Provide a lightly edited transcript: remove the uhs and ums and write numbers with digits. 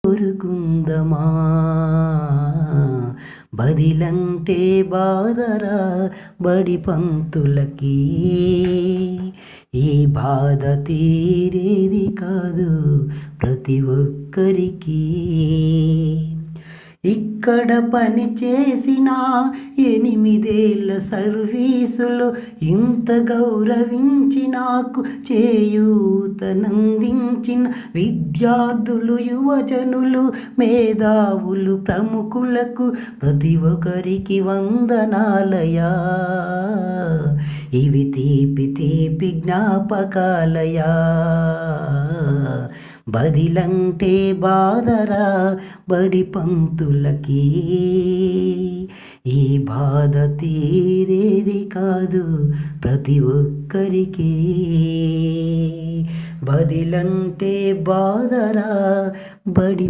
కోరుకుందమా బదిలంటే బాధరా బడి పంతులకి ఈ బాధ తీరేది కాదు ప్రతి ఒక్కరికి. ఇక్కడ పని చేసిన 8 సర్వీసులు ఇంత గౌరవించి నాకు చేయూతనందించిన విద్యార్థులు, యువజనులు, మేధావులు, ప్రముఖులకు ప్రతి ఒక్కరికి వందనాలయా. ఇవి తీపి తీపి జ్ఞాపకాలయా. బదిలంటే బాధరా బడి పంతులకి ఈ బాధ తీరేది కాదు ప్రతి ఒక్కరికి. బదిలంటే బాధరా బడి